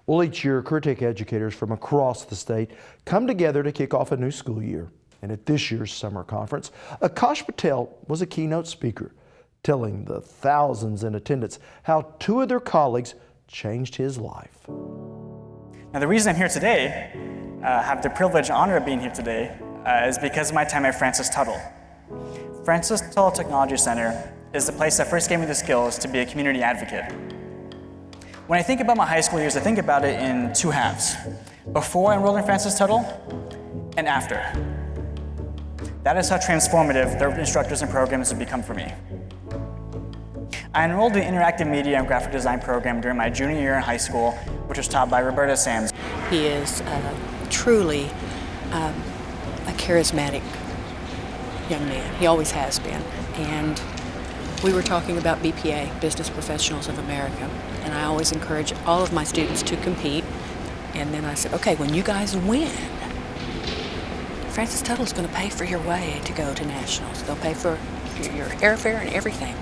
Well, each year, CareerTech educators from across the state come together to kick off a new school year. And at this year's summer conference, Akash Patel was a keynote speaker, telling the thousands in attendance how two of their colleagues changed his life. Now, the reason I'm here today, have the privilege and honor of being here today, is because of my time at Francis Tuttle. Francis Tuttle Technology Center is the place that first gave me the skills to be a community advocate. When I think about my high school years, I think about it in two halves. Before I enrolled in Francis Tuttle, and after. That is how transformative their instructors and programs have become for me. I enrolled in the Interactive Media and Graphic Design program during my junior year in high school, which was taught by Roberta Sands. He is truly a charismatic young man. He always has been. And we were talking about BPA, Business Professionals of America, and I always encourage all of my students to compete. And then I said, okay, when you guys win, Francis Tuttle's going to pay for your way to go to nationals. They'll pay for your airfare and everything.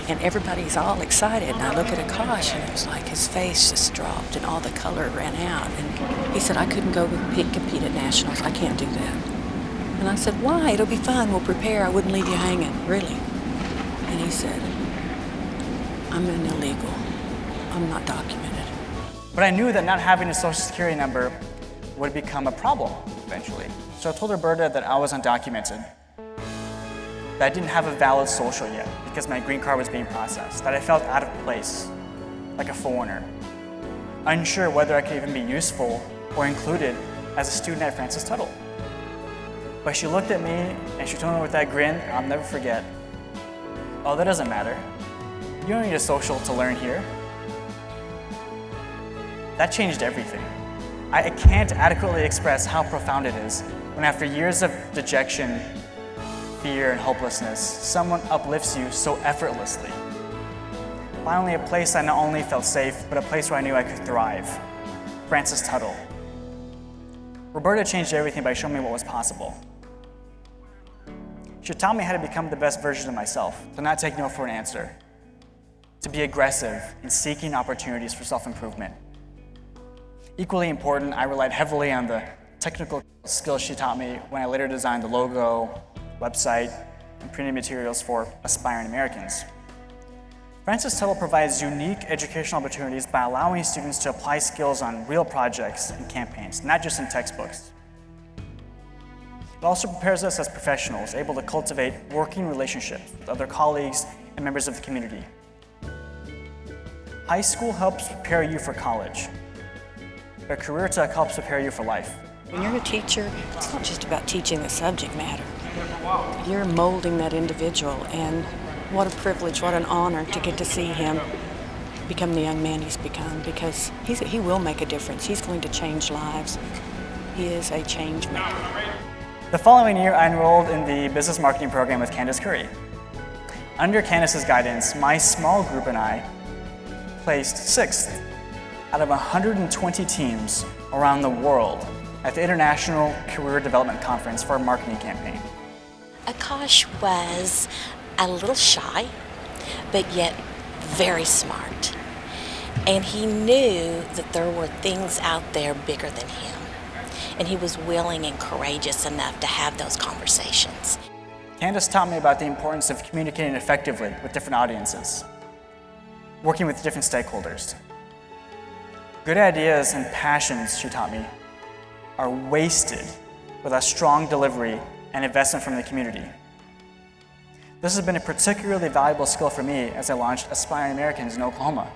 And everybody's all excited. And I look at Akash, and it was like his face just dropped and all the color ran out. And he said, I couldn't go compete at nationals. I can't do that. And I said, why? It'll be fun. We'll prepare. I wouldn't leave you hanging, really. And he said, I'm an illegal. I'm not documented. But I knew that not having a social security number would become a problem eventually. So I told Roberta that I was undocumented, that I didn't have a valid social yet because my green card was being processed, that I felt out of place, like a foreigner, unsure whether I could even be useful or included as a student at Francis Tuttle. But she looked at me and she told me with that grin, I'll never forget, oh, that doesn't matter. You don't need a social to learn here. That changed everything. I can't adequately express how profound it is when after years of dejection, fear, and hopelessness, someone uplifts you so effortlessly. Finally, a place I not only felt safe, but a place where I knew I could thrive. Francis Tuttle. Roberta changed everything by showing me what was possible. She taught me how to become the best version of myself, to not take no for an answer, to be aggressive in seeking opportunities for self-improvement. Equally important, I relied heavily on the technical skills she taught me when I later designed the logo, website, and printed materials for aspiring Americans. Francis Tuttle provides unique educational opportunities by allowing students to apply skills on real projects and campaigns, not just in textbooks. It also prepares us as professionals, able to cultivate working relationships with other colleagues and members of the community. High school helps prepare you for college, but CareerTech helps prepare you for life. When you're a teacher, it's not just about teaching the subject matter. You're molding that individual, and what a privilege, what an honor to get to see him become the young man he's become, because he will make a difference. He's going to change lives. He is a change maker. The following year, I enrolled in the business marketing program with Candace Curry. Under Candace's guidance, my small group and I placed 6th out of 120 teams around the world at the International Career Development Conference for a marketing campaign. Akash was a little shy, but yet very smart. And he knew that there were things out there bigger than him. And he was willing and courageous enough to have those conversations. Candace taught me about the importance of communicating effectively with different audiences, working with different stakeholders. Good ideas and passions, she taught me, are wasted without strong delivery and investment from the community. This has been a particularly valuable skill for me as I launched Aspiring Americans in Oklahoma,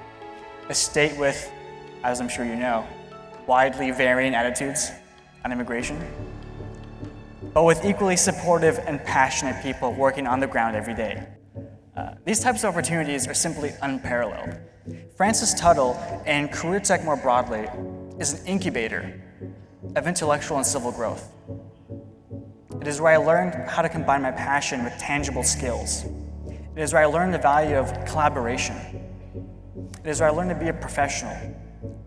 a state with, as I'm sure you know, widely varying attitudes on immigration, but with equally supportive and passionate people working on the ground every day. These types of opportunities are simply unparalleled. Francis Tuttle and CareerTech more broadly is an incubator of intellectual and civil growth. It is where I learned how to combine my passion with tangible skills. It is where I learned the value of collaboration. It is where I learned to be a professional,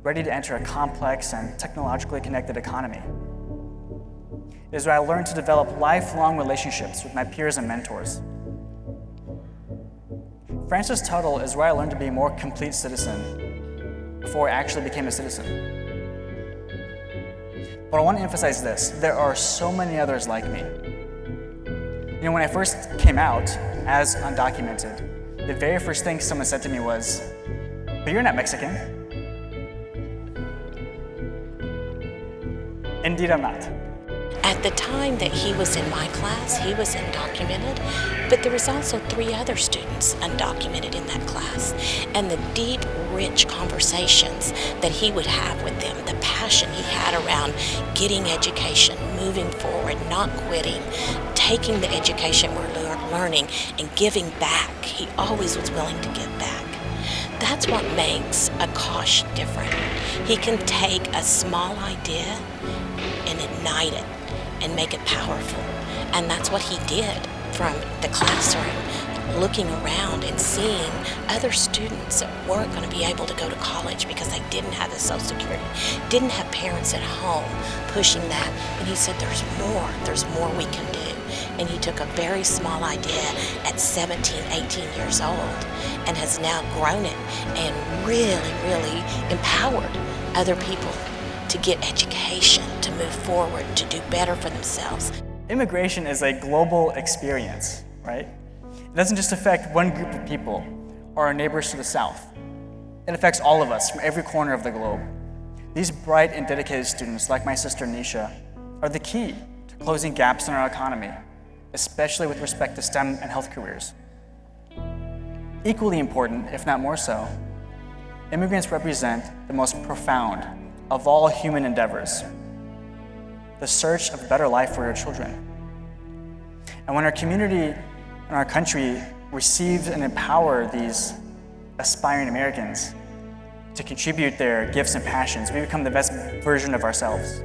ready to enter a complex and technologically connected economy. It is where I learned to develop lifelong relationships with my peers and mentors. Francis Tuttle is where I learned to be a more complete citizen, before I actually became a citizen. But I want to emphasize this: there are so many others like me. You know, when I first came out as undocumented, the very first thing someone said to me was, "But you're not Mexican." Indeed, I'm not. At the time that he was in my class, he was undocumented, but there was also 3 other students undocumented in that class. And the deep, rich conversations that he would have with them, the passion he had around getting education, moving forward, not quitting, taking the education we're learning and giving back. He always was willing to give back. That's what makes Akash different. He can take a small idea and ignite it and make it powerful. And that's what he did from the classroom, looking around and seeing other students that weren't going to be able to go to college because they didn't have the Social Security, didn't have parents at home pushing that. And he said, there's more we can do. And he took a very small idea at 17, 18 years old and has now grown it and really empowered other people to get education, to move forward, to do better for themselves. Immigration is a global experience, right? It doesn't just affect one group of people or our neighbors to the south. It affects all of us from every corner of the globe. These bright and dedicated students, like my sister Nisha, are the key to closing gaps in our economy, especially with respect to STEM and health careers. Equally important, if not more so, immigrants represent the most profound of all human endeavors, the search of a better life for your children. And when our community and our country receive and empower these aspiring Americans to contribute their gifts and passions, we become the best version of ourselves.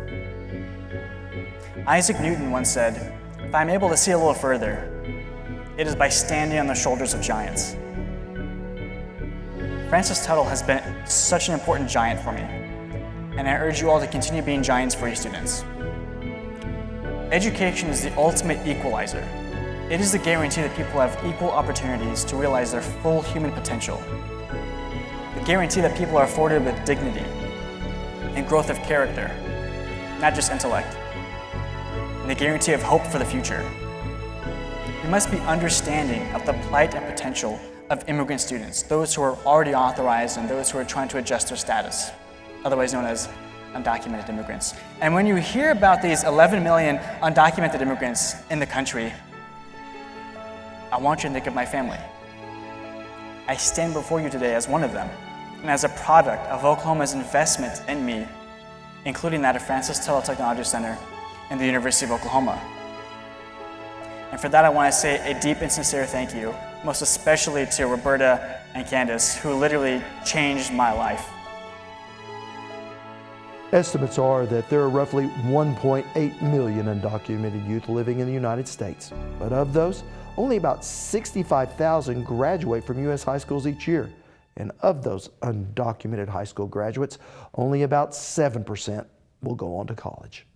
Isaac Newton once said, "If I'm able to see a little further, it is by standing on the shoulders of giants." Francis Tuttle has been such an important giant for me, and I urge you all to continue being giants for your students. Education is the ultimate equalizer. It is the guarantee that people have equal opportunities to realize their full human potential. The guarantee that people are afforded with dignity and growth of character, not just intellect. And the guarantee of hope for the future. We must be understanding of the plight and potential of immigrant students, those who are already authorized and those who are trying to adjust their status, otherwise known as undocumented immigrants. And when you hear about these 11 million undocumented immigrants in the country, I want you to think of my family. I stand before you today as one of them, and as a product of Oklahoma's investment in me, including that of Francis Tuttle Technology Center and the University of Oklahoma. And for that, I want to say a deep and sincere thank you, most especially to Roberta and Candace, who literally changed my life. Estimates are that there are roughly 1.8 million undocumented youth living in the United States. But of those, only about 65,000 graduate from U.S. high schools each year. And of those undocumented high school graduates, only about 7% will go on to college.